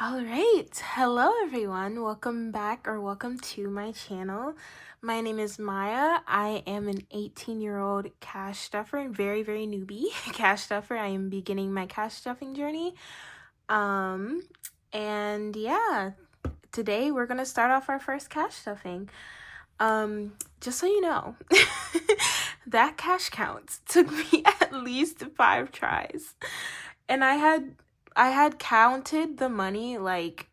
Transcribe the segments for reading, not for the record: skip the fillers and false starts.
All right, hello everyone. Welcome back or welcome to my channel. My name is Maya. I am an 18-year-old cash stuffer, very newbie cash stuffer. I am beginning my cash stuffing journey. And yeah, today we're gonna start off our first cash stuffing. Just so you know, that cash count took me at least 5 tries, and I had counted the money like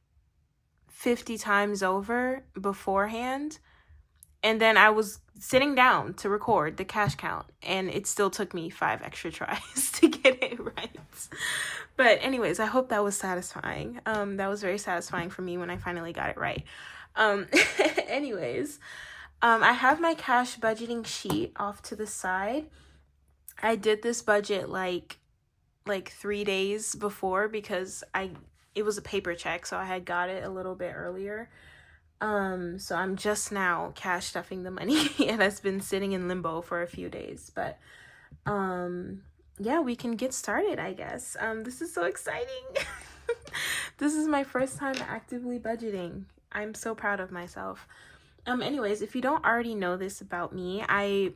50 times over beforehand, and then I was sitting down to record the cash count, and it still took me 5 extra tries to get it right. But anyways, I hope that was satisfying. That was very satisfying for me when I finally got it right. Anyways, I have my cash budgeting sheet off to the side. I did this budget like 3 days before because it was a paper check, so I had got it a little bit earlier. So I'm just now cash stuffing the money. It has been sitting in limbo for a few days, but yeah, we can get started, I guess. This is so exciting. This is my first time actively budgeting. I'm so proud of myself. Anyways, if you don't already know this about me, I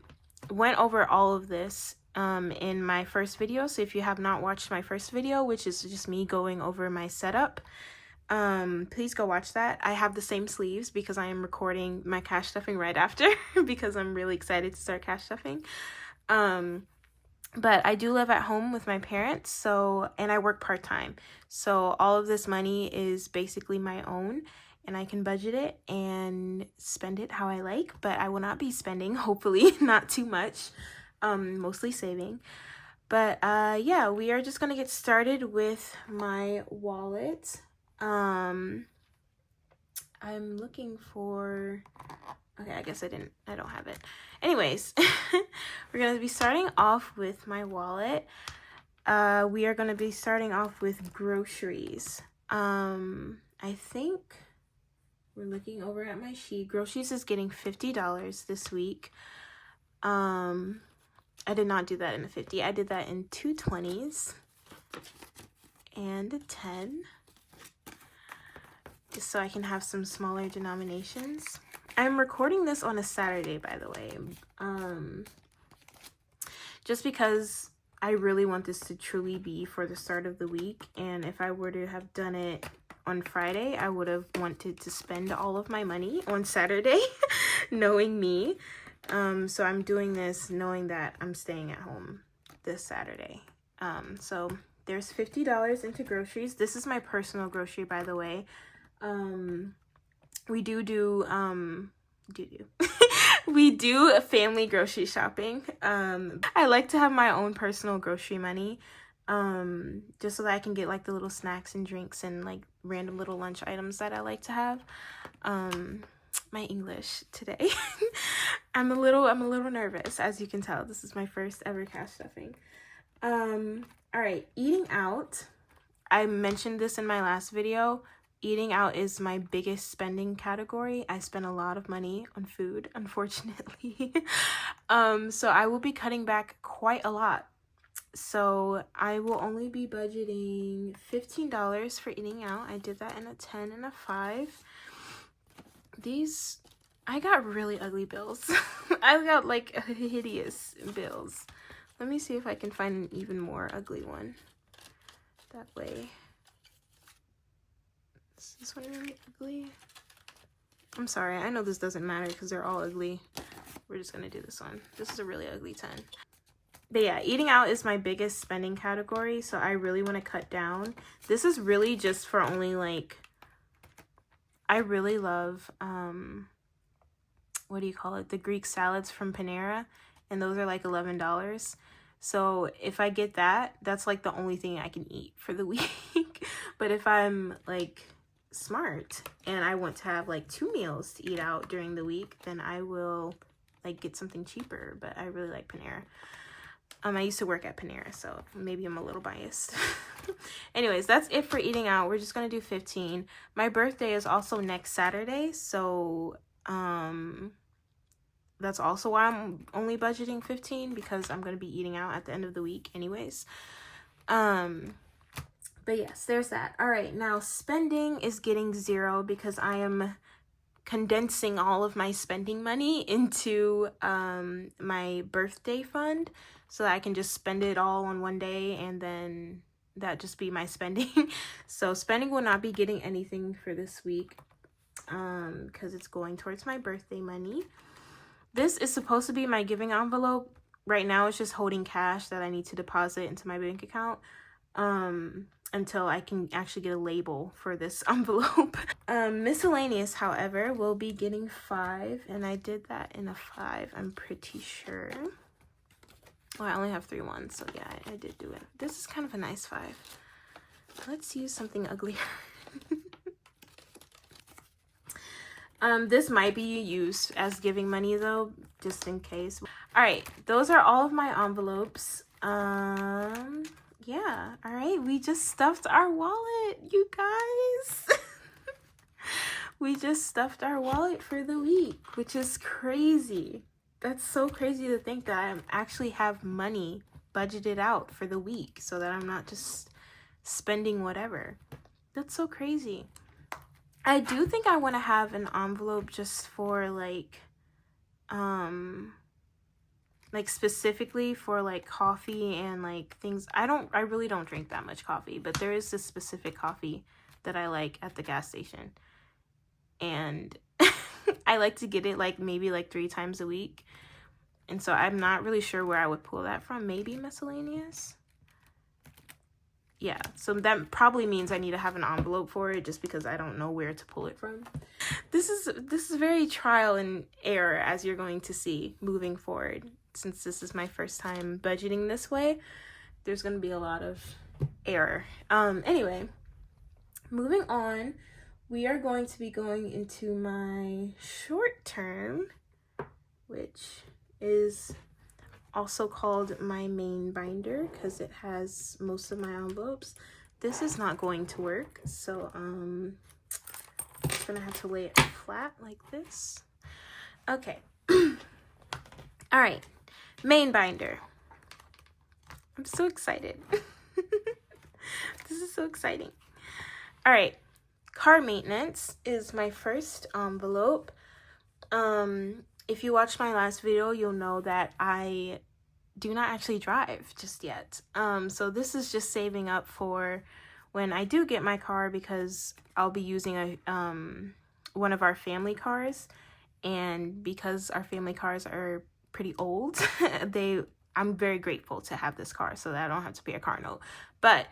went over all of this in my first video. So if you have not watched my first video, which is just me going over my setup, please go watch that. I have the same sleeves because I am recording my cash stuffing right after because I'm really excited to start cash stuffing. But I do live at home with my parents, and I work part-time. So all of this money is basically my own, and I can budget it and spend it how I like, but I will not be spending, hopefully not too much, mostly saving. But yeah, we are just gonna get started with my wallet. I'm looking for, okay, I guess I don't have it. Anyways, we're gonna be starting off with my wallet. We are gonna be starting off with groceries. I think we're looking over at my sheet. Groceries is getting $50 this week. I did not do that in a 50. I did that in 2 20s and a 10. Just so I can have some smaller denominations. I'm recording this on a Saturday, by the way. Just because I really want this to truly be for the start of the week. And if I were to have done it on Friday, I would have wanted to spend all of my money on Saturday, knowing me. So I'm doing this knowing that I'm staying at home this Saturday. So there's $50 into groceries. This is my personal grocery, by the way. We do we do a family grocery shopping. I like to have my own personal grocery money, just so that I can get like the little snacks and drinks and like random little lunch items that I like to have. My English today. I'm a little nervous, as you can tell. This is my first ever cash stuffing. All right, eating out. I mentioned this in my last video. Eating out is my biggest spending category. I spend a lot of money on food, unfortunately. So I will be cutting back quite a lot. So I will only be budgeting $15 for eating out. I did that in a 10 and a 5. I got really ugly bills. I got like hideous bills. Let me see if I can find an even more ugly one. That way. Is this one really ugly? I'm sorry, I know this doesn't matter because they're all ugly. We're just gonna do this one. This is a really ugly 10. But yeah, eating out is my biggest spending category, so I really want to cut down. This is really just for only like, I really love, what do you call it? The Greek salads from Panera, and those are like $11. So if I get that, that's like the only thing I can eat for the week. But if I'm like smart and I want to have like 2 meals to eat out during the week, then I will like get something cheaper. But I really like Panera. I used to work at Panera, so maybe I'm a little biased. Anyways, that's it for eating out. We're just gonna do 15. My birthday is also next Saturday, so that's also why I'm only budgeting 15, because I'm gonna be eating out at the end of the week anyways. But yes, there's that. All right, now spending is getting 0 because I am condensing all of my spending money into my birthday fund so that I can just spend it all on one day and then that just be my spending. So spending will not be getting anything for this week because it's going towards my birthday money. This is supposed to be my giving envelope. Right now it's just holding cash that I need to deposit into my bank account until I can actually get a label for this envelope. Miscellaneous, however, will be getting 5, and I did that in a 5, I'm pretty sure. Well, I only have 3 ones, so yeah, I did do it. This is kind of a nice 5. Let's use something uglier. This might be used as giving money though, just in case. All right, those are all of my envelopes. Yeah, all right, we just stuffed our wallet, you guys. We just stuffed our wallet for the week, which is crazy. That's so crazy to think that I actually have money budgeted out for the week so that I'm not just spending whatever. That's so crazy. I do think I want to have an envelope just for like specifically for like coffee and like things. I really don't drink that much coffee, but there is this specific coffee that I like at the gas station. And I like to get it like maybe like 3 times a week. And so I'm not really sure where I would pull that from. Maybe miscellaneous. Yeah, so that probably means I need to have an envelope for it just because I don't know where to pull it from. This is very trial and error, as you're going to see moving forward. Since this is my first time budgeting this way, there's going to be a lot of error. Anyway, moving on, we are going to be going into my short term, which is also called my main binder because it has most of my envelopes. This is not going to work, so I'm just gonna have to lay it flat like this. Okay. All right, main binder. I'm so excited. This is so exciting. All right, car maintenance is my first envelope. If you watched my last video, you'll know that I do not actually drive just yet. So this is just saving up for when I do get my car, because I'll be using one of our family cars, and because our family cars are pretty old, I'm very grateful to have this car so that I don't have to pay a car note. But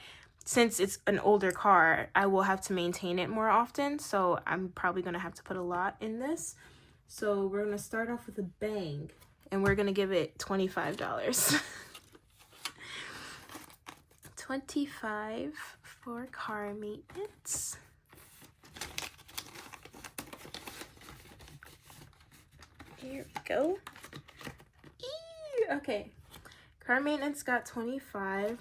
since it's an older car, I will have to maintain it more often, so I'm probably gonna have to put a lot in this. So we're gonna start off with a bang, and we're gonna give it $25. $25 for car maintenance. Here we go. Okay, car maintenance got $25.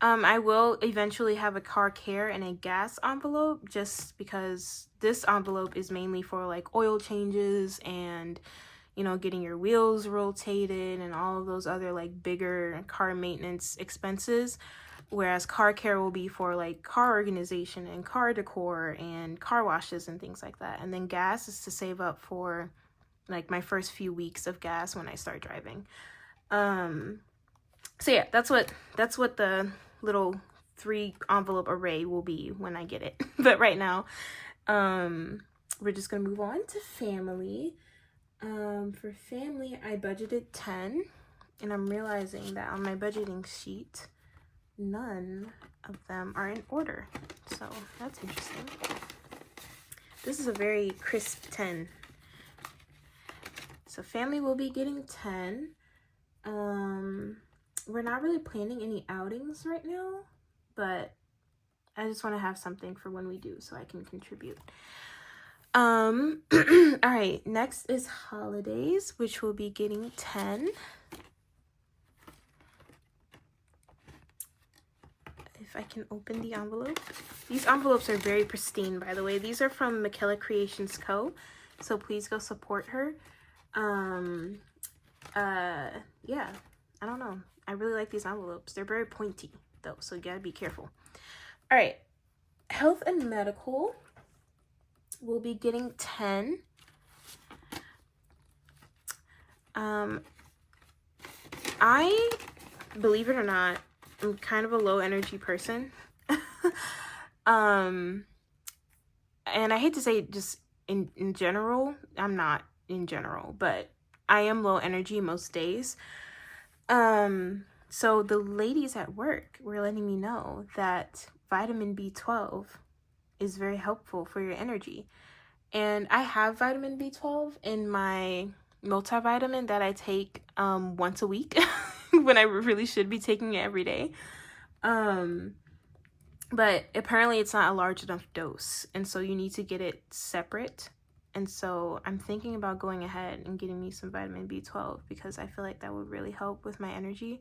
I will eventually have a car care and a gas envelope, just because this envelope is mainly for like oil changes and, you know, getting your wheels rotated and all of those other like bigger car maintenance expenses. Whereas car care will be for like car organization and car decor and car washes and things like that. And then gas is to save up for like my first few weeks of gas when I start driving. So yeah, that's what the little 3 envelope array will be when I get it. But right now, we're just gonna move on to family. For family, I budgeted 10, and I'm realizing that on my budgeting sheet, none of them are in order. So that's interesting. This is a very crisp 10. So family will be getting 10. We're not really planning any outings right now, but I just want to have something for when we do so I can contribute. All right, next is holidays, which will be getting 10. If I can open the envelope. These envelopes are very pristine, by the way. These are from Michaela Creations Co., so please go support her. Yeah, I don't know. I really like these envelopes. They're very pointy though, so you gotta be careful. All right. Health and medical will be getting 10. I, believe it or not, I'm kind of a low energy person. And I hate to say just in general, I'm not in general, but I am low energy most days. So the ladies at work were letting me know that vitamin B12 is very helpful for your energy. And I have vitamin B12 in my multivitamin that I take once a week when I really should be taking it every day. But apparently it's not a large enough dose, and so you need to get it separate. And so I'm thinking about going ahead and getting me some vitamin B12 because I feel like that would really help with my energy.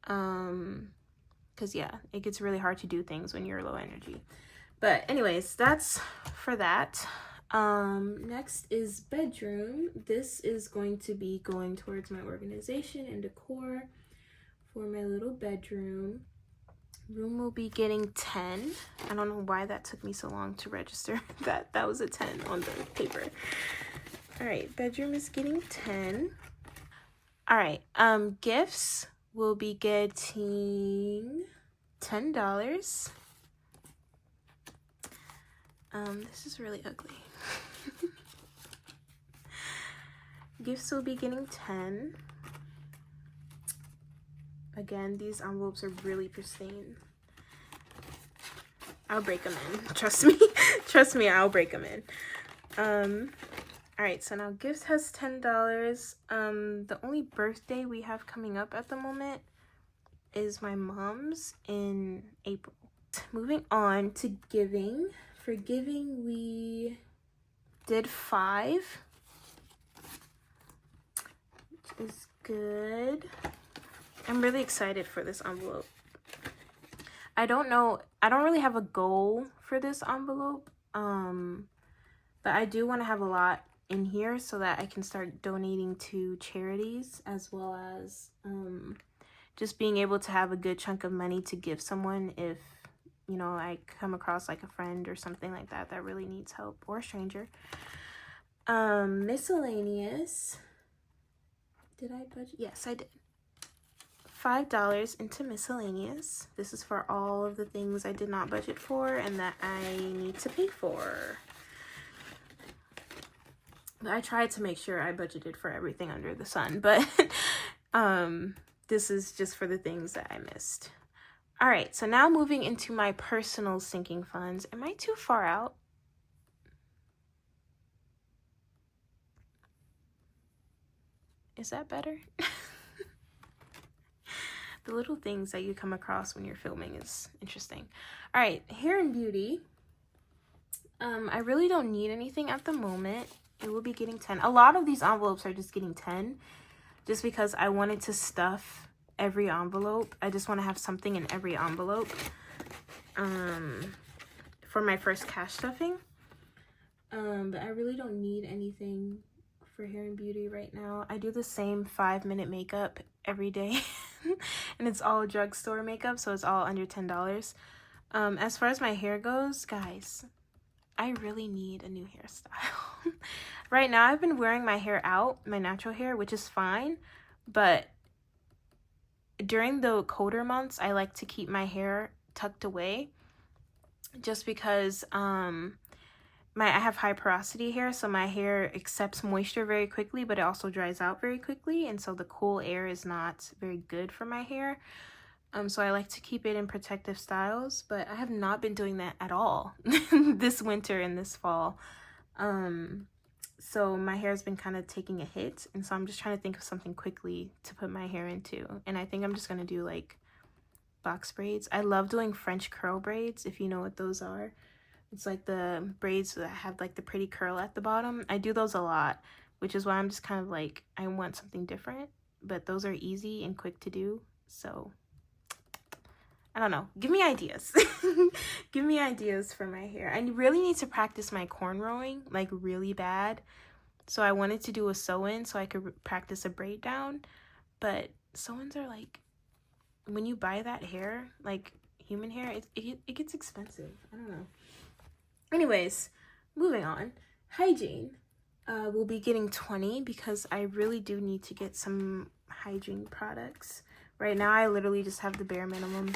Because yeah, it gets really hard to do things when you're low energy. But anyways, that's for that. Next is bedroom. This is going to be going towards my organization and decor for my little bedroom. Room will be getting 10. I don't know why that took me so long to register that was a 10 on the paper. All right, bedroom is getting 10. All right, gifts will be getting $10. This is really ugly. Gifts will be getting 10. Again, these envelopes are really pristine. I'll break them in. Trust me. Trust me, I'll break them in. All right, so now gifts has $10. The only birthday we have coming up at the moment is my mom's in April. Moving on to giving. For giving, we did 5, which is good. I'm really excited for this envelope. I don't really have a goal for this envelope, but I do want to have a lot in here so that I can start donating to charities, as well as just being able to have a good chunk of money to give someone if, you know, I come across like a friend or something like that that really needs help, or a stranger. Miscellaneous. Did I budget? Yes, I did. $5 into miscellaneous. This is for all of the things I did not budget for and that I need to pay for. I tried to make sure I budgeted for everything under the sun, but this is just for the things that I missed. All right, so now moving into my personal sinking funds. Am I too far out? Is that better? The little things that you come across when you're filming is interesting. All right, hair and beauty. I really don't need anything at the moment. It will be getting 10. A lot of these envelopes are just getting 10 just because I wanted to stuff every envelope. I just want to have something in every envelope for my first cash stuffing. But I really don't need anything for hair and beauty right now. I do the same 5-minute makeup every day and it's all drugstore makeup, so it's all under $10. As far as my hair goes, guys, I really need a new hairstyle. Right now I've been wearing my hair out, my natural hair, which is fine, but during the colder months I like to keep my hair tucked away just because I have high porosity hair, so my hair accepts moisture very quickly, but it also dries out very quickly, and so the cool air is not very good for my hair. So I like to keep it in protective styles, but I have not been doing that at all this winter and this fall. So my hair has been kind of taking a hit, and so I'm just trying to think of something quickly to put my hair into, and I think I'm just gonna do like box braids. I love doing French curl braids, if you know what those are. It's like the braids that have like the pretty curl at the bottom. I do those a lot, which is why I'm just kind of like, I want something different, but those are easy and quick to do. So I don't know. Give me ideas. Give me ideas for my hair. I really need to practice my cornrowing, like really bad. So I wanted to do a sew-in so I could practice a braid down. But sew-ins are like, when you buy that hair, like, human hair, it gets expensive. I don't know. Anyways, moving on. Hygiene. We'll be getting 20 because I really do need to get some hygiene products. Right now, I literally just have the bare minimum.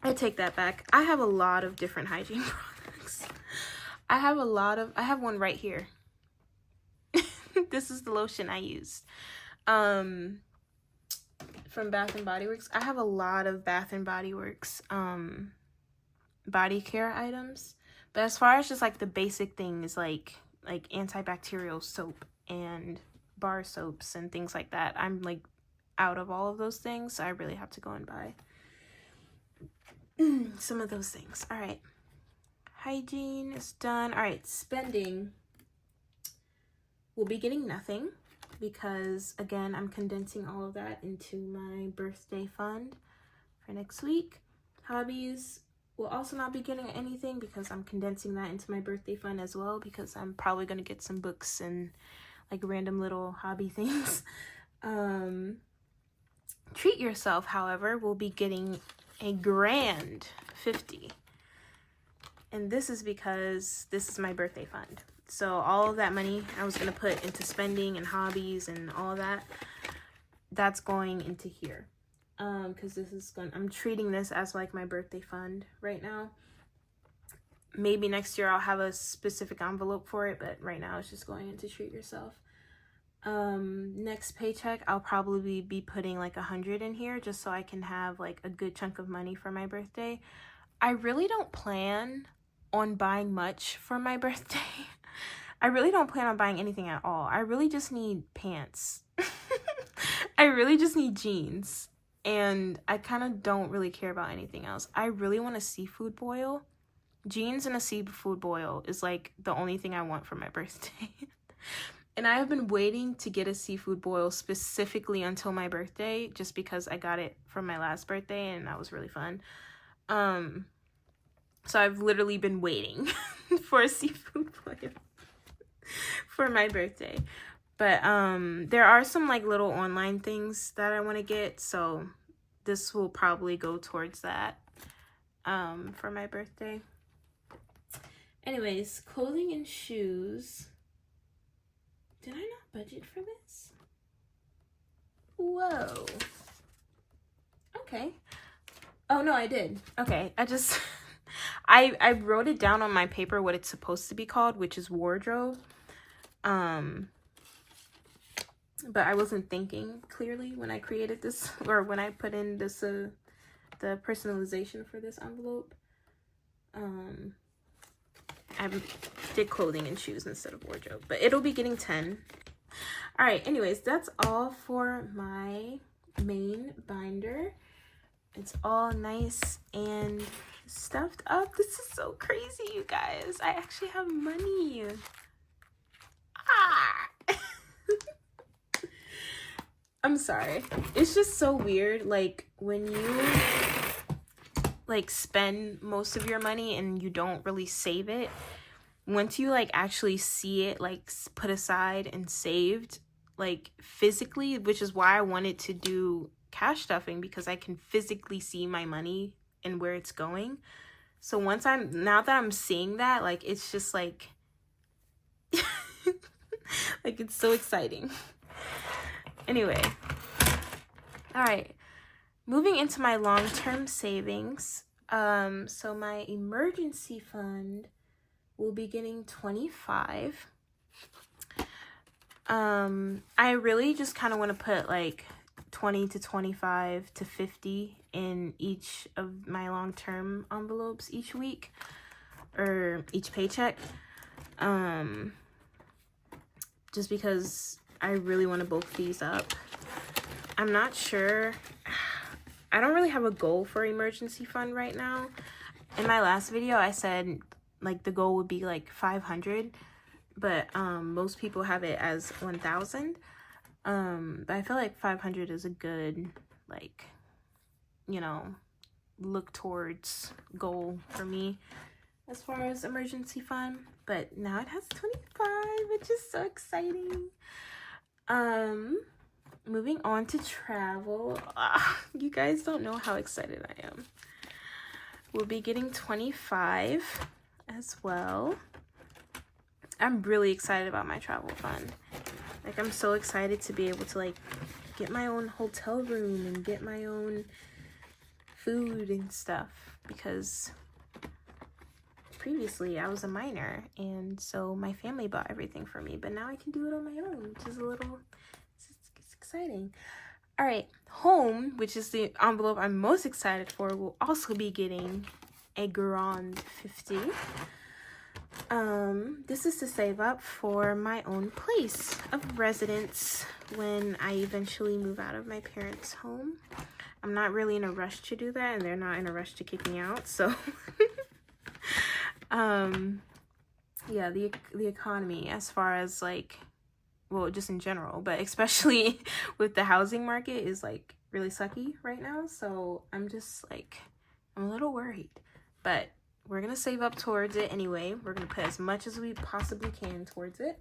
I take that back. I have a lot of different hygiene products. I have one right here. This is the lotion I used. From Bath and Body Works. I have a lot of Bath and Body Works body care items. But as far as just like the basic things like antibacterial soap and bar soaps and things like that, I'm like out of all of those things. So I really have to go and buy some of those things. All right. Hygiene is done. All right. Spending. We'll be getting nothing because, again, I'm condensing all of that into my birthday fund for next week. Hobbies. We'll also not be getting anything because I'm condensing that into my birthday fund as well because I'm probably going to get some books and like random little hobby things. Treat yourself, however, will be getting a grand 50. And this is because this is my birthday fund. So all of that money I was going to put into spending and hobbies and all of that, that's going into here. Because I'm treating this as like my birthday fund right now. Maybe next year I'll have a specific envelope for it, but right now it's just going into treat yourself. Next paycheck, I'll probably be putting like 100 in here just so I can have like a good chunk of money for my birthday. I really don't plan on buying much for my birthday. I really don't plan on buying anything at all. I really just need pants. I really just need jeans. And I kind of don't really care about anything else. I really want a seafood boil. Jeans and a seafood boil is like the only thing I want for my birthday. And I have been waiting to get a seafood boil specifically until my birthday just because I got it from my last birthday and that was really fun. So I've literally been waiting for a seafood boil for my birthday. But there are some like little online things that I want to get, so this will probably go towards that for my birthday. Anyways, clothing and shoes. Did I not budget for this? Whoa. Okay. Oh no, I did. Okay, I wrote it down on my paper what it's supposed to be called, which is wardrobe. But I wasn't thinking clearly when I created this, or when I put in this, the personalization for this envelope. I did clothing and shoes instead of wardrobe, but it'll be getting 10. All right, anyways, that's all for my main binder. It's all nice and stuffed up. This is so crazy, you guys. I actually have money. I'm sorry. It's just so weird, like, when you, like, spend most of your money and you don't really save it, once you, like, actually see it, like, put aside and saved, like, physically, which is why I wanted to do cash stuffing, because I can physically see my money and where it's going. So now that I'm seeing that, like, it's just, like, like, it's so exciting. Anyway, all right, moving into my long-term savings. So my emergency fund will be getting 25. I really just kind of want to put like 20 to 25 to 50 in each of my long-term envelopes each week or each paycheck. Just because I really want to bulk these up. I'm not sure. I don't really have a goal for emergency fund right now. In my last video, I said like the goal would be like 500, but most people have it as 1,000. But I feel like 500 is a good, like, you know, look towards goal for me as far as emergency fund. But now it has 25, which is so exciting. moving on to travel. You guys don't know how excited I am. We'll be getting 25 as well. I'm really excited about my travel fund. Like, I'm so excited to be able to, like, get my own hotel room and get my own food and stuff, because previously I was a minor, and so my family bought everything for me, but now I can do it on my own, which is a little, it's exciting. All right, home, which is the envelope I'm most excited for, will also be getting a grand 50. This is to save up for my own place of residence when I eventually move out of my parents' home. I'm not really in a rush to do that, and they're not in a rush to kick me out, so yeah, the economy, as far as, like, well, just in general, but especially with the housing market, is, like, really sucky right now. So I'm just, like, I'm a little worried, but we're gonna save up towards it anyway. We're gonna put as much as we possibly can towards it.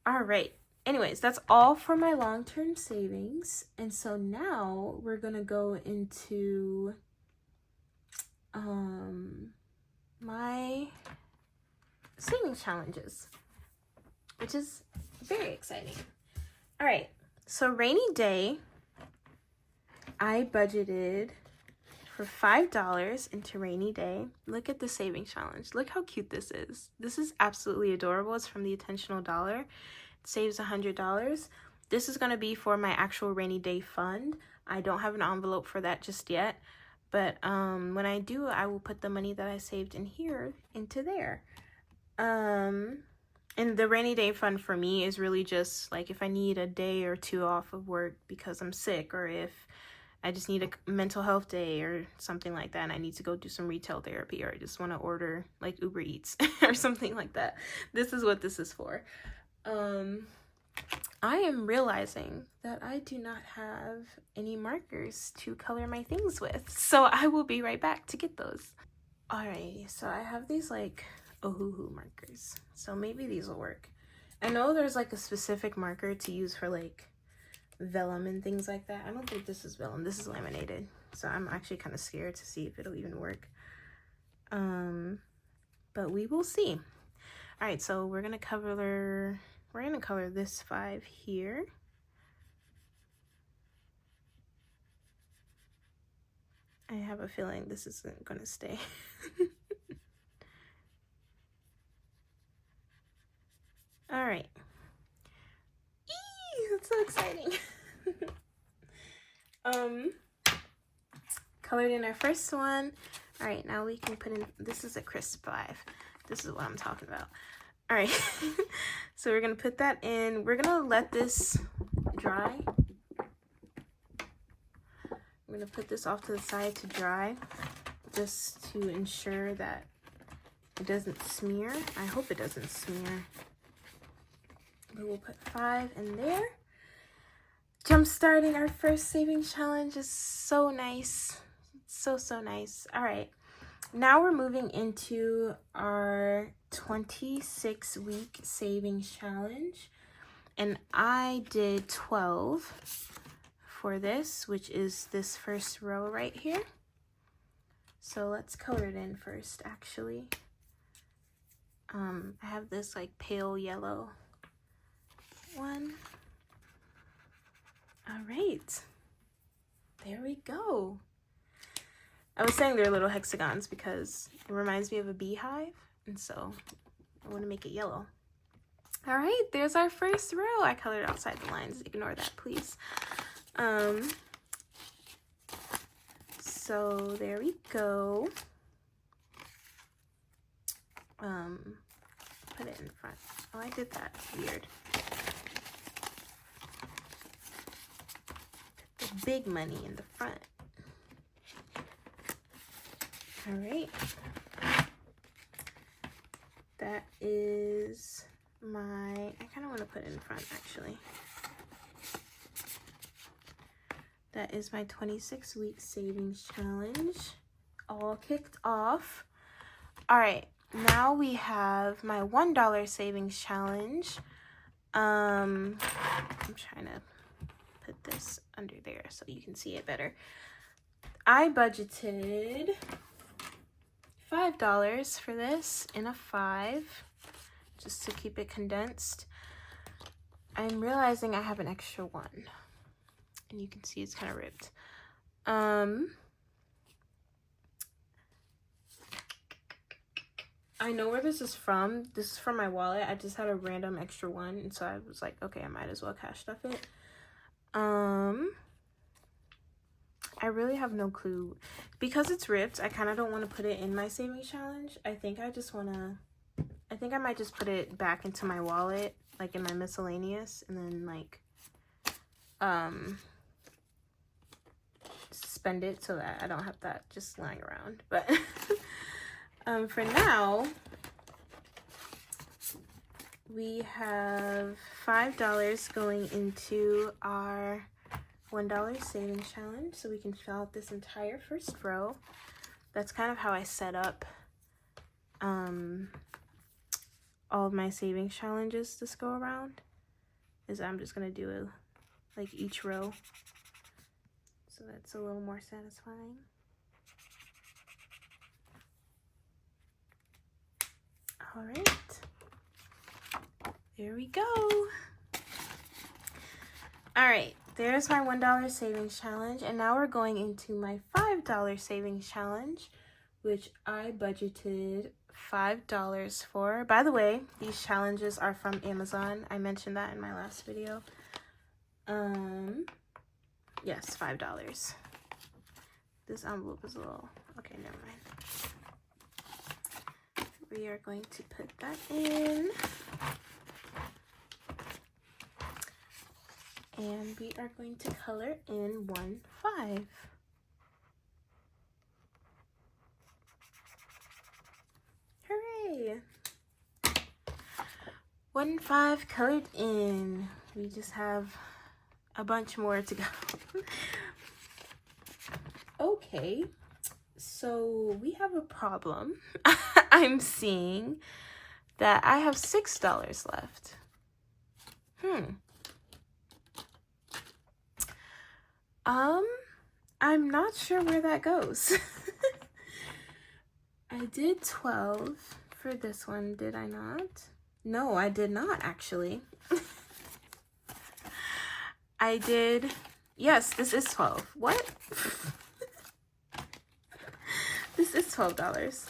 All right, anyways, that's all for my long-term savings. And so now we're gonna go into my savings challenges, which is very exciting. All right, so rainy day, I budgeted for $5 into rainy day. Look at the saving challenge. Look how cute this is. This is absolutely adorable. It's from the Intentional Dollar. It saves $100. This is going to be for my actual rainy day fund. I don't have an envelope for that just yet, but when I do, I will put the money that I saved in here into there. And the rainy day fund for me is really just like if I need a day or two off of work because I'm sick, or if I just need a mental health day or something like that and I need to go do some retail therapy, or I just want to order like Uber Eats or something like that. This is what this is for. I am realizing that I do not have any markers to color my things with, so I will be right back to get those. Alrighty, so I have these like Ohuhu markers, so maybe these will work. I know there's like a specific marker to use for like vellum and things like that. I don't think this is vellum, this is laminated, so I'm actually kind of scared to see if it'll even work, but we will see. All right, so we're gonna color this 5 here. I have a feeling this isn't gonna stay. All right. Eee, that's so exciting. Colored in our first one. All right, now we can put in, this is a crisp 5. This is what I'm talking about. All right, so we're gonna put that in. We're gonna let this dry. I'm gonna put this off to the side to dry, just to ensure that it doesn't smear. I hope it doesn't smear. But we'll put 5 in there. Jump starting our first savings challenge is so nice. So nice. All right, now we're moving into our 26-week savings challenge, and I did 12 for this, which is this first row right here. So let's color it in first, actually. I have this like pale yellow one. All right, there we go. I was saying they're little hexagons because it reminds me of a beehive, and so I want to make it yellow. All right, there's our first row. I colored outside the lines. Ignore that, please. So there we go. Put it in front. Oh, I did that. Weird. Put the big money in the front. All right. That is my, I kind of want to put it in front actually. That is my 26-week savings challenge all kicked off. All right, now we have my $1 savings challenge. I'm trying to put this under there so you can see it better. I budgeted $5 for this in a 5, just to keep it condensed. I'm realizing I have an extra 1, and you can see it's kind of ripped. I know where this is from. This is from my wallet. I just had a random extra 1, and so I was like, okay, I might as well cash stuff it. I really have no clue. Because it's ripped, I kind of don't want to put it in my savings challenge. I think I might just put it back into my wallet, like in my miscellaneous, and then like spend it so that I don't have that just lying around. But for now, we have $5 going into our $1 savings challenge, so we can fill out this entire first row. That's kind of how I set up all of my savings challenges this go around, is I'm just gonna do like each row, so that's a little more satisfying. All right, there we go. All right, there's my $1 savings challenge, and now we're going into my $5 savings challenge, which I budgeted $5 for. By the way, these challenges are from Amazon. I mentioned that in my last video. Yes, $5. This envelope is a little, okay, never mind. We are going to put that in. And we are going to color in 1, 5. Hooray! 1, 5 colored in. We just have a bunch more to go. Okay, so we have a problem. I'm seeing that I have $6 left. I'm not sure where that goes. I did 12 for this one, did I not? No, I did not actually. I did, yes, this is 12. What? This is $12.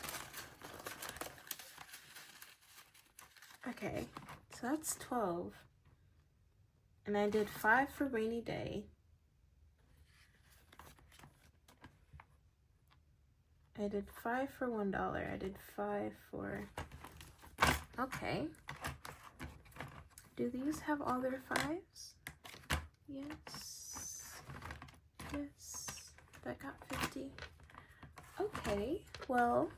Okay, so that's 12. And I did 5 for rainy day. I did 5 for $1. I did 5 for, okay. Do these have all their 5s? Yes. Yes. That got 50. Okay, well,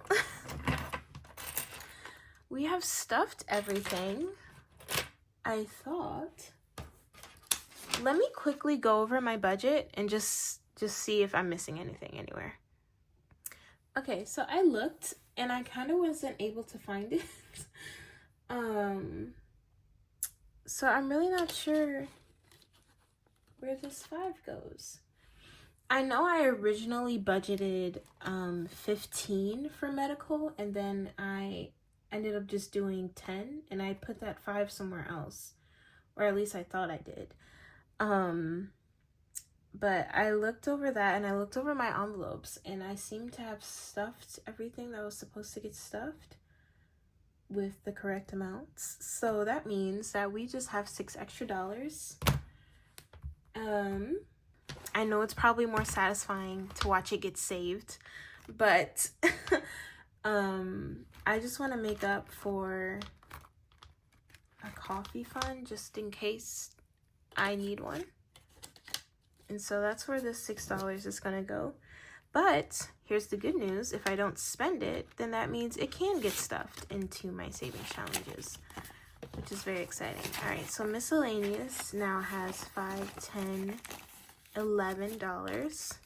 we have stuffed everything, I thought. Let me quickly go over my budget and just see if I'm missing anything anywhere. Okay, so I looked and I kind of wasn't able to find it. So I'm really not sure where this 5 goes. I know I originally budgeted 15 for medical, and then I ended up just doing 10, and I put that 5 somewhere else, or at least I thought I did. But I looked over that, and I looked over my envelopes, and I seem to have stuffed everything that was supposed to get stuffed with the correct amounts. So that means that we just have $6 extra. I know it's probably more satisfying to watch it get saved, but I just want to make up for a coffee fund just in case I need one. And so that's where this $6 is going to go. But here's the good news. If I don't spend it, then that means it can get stuffed into my savings challenges, which is very exciting. All right, so miscellaneous now has $5, $10, $11.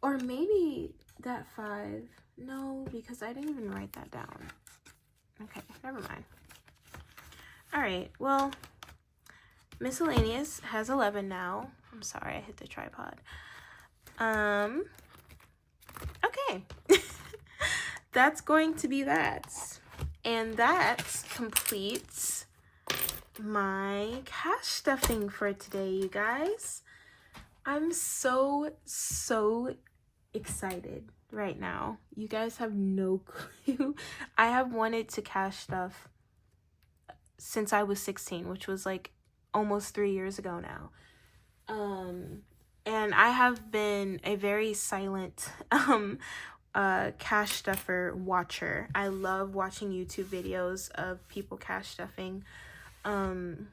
Or maybe that 5, no, because I didn't even write that down. Okay, never mind. All right, well, miscellaneous has 11 now. I'm sorry, I hit the tripod. Okay. That's going to be that. And that completes my cash stuffing for today, you guys. I'm so excited right now. You guys have no clue. I have wanted to cash stuff since I was 16, which was like almost 3 years ago now. And I have been a very silent cash stuffer watcher. I love watching YouTube videos of people cash stuffing. Some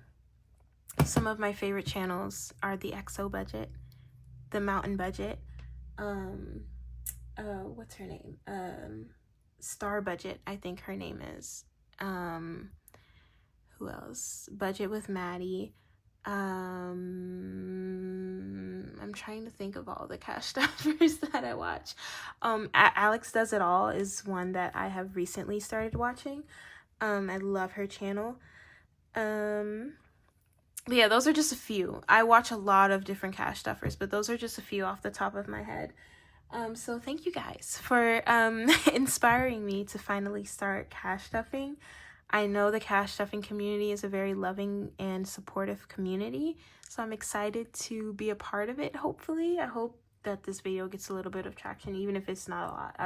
of my favorite channels are the XO Budget, the Mountain Budget, what's her name? Star Budget, I think her name is. Who else? Budget with Maddie. I'm trying to think of all the cash stuffers that I watch. Alex Does It All is one that I have recently started watching. I love her channel. But yeah, those are just a few. I watch a lot of different cash stuffers, but those are just a few off the top of my head. So thank you guys for inspiring me to finally start cash stuffing. I know the cash stuffing community is a very loving and supportive community, so I'm excited to be a part of it, hopefully. I hope that this video gets a little bit of traction, even if it's not a lot.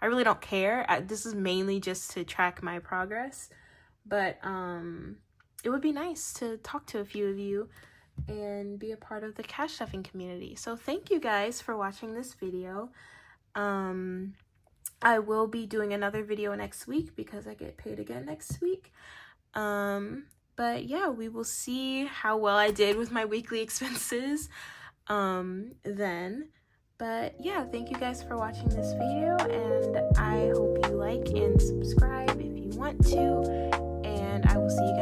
I really don't care. This is mainly just to track my progress, but it would be nice to talk to a few of you and be a part of the cash stuffing community. So thank you guys for watching this video. I will be doing another video next week because I get paid again next week. But yeah, we will see how well I did with my weekly expenses then. But yeah, thank you guys for watching this video, and I hope you like and subscribe if you want to, and I will see you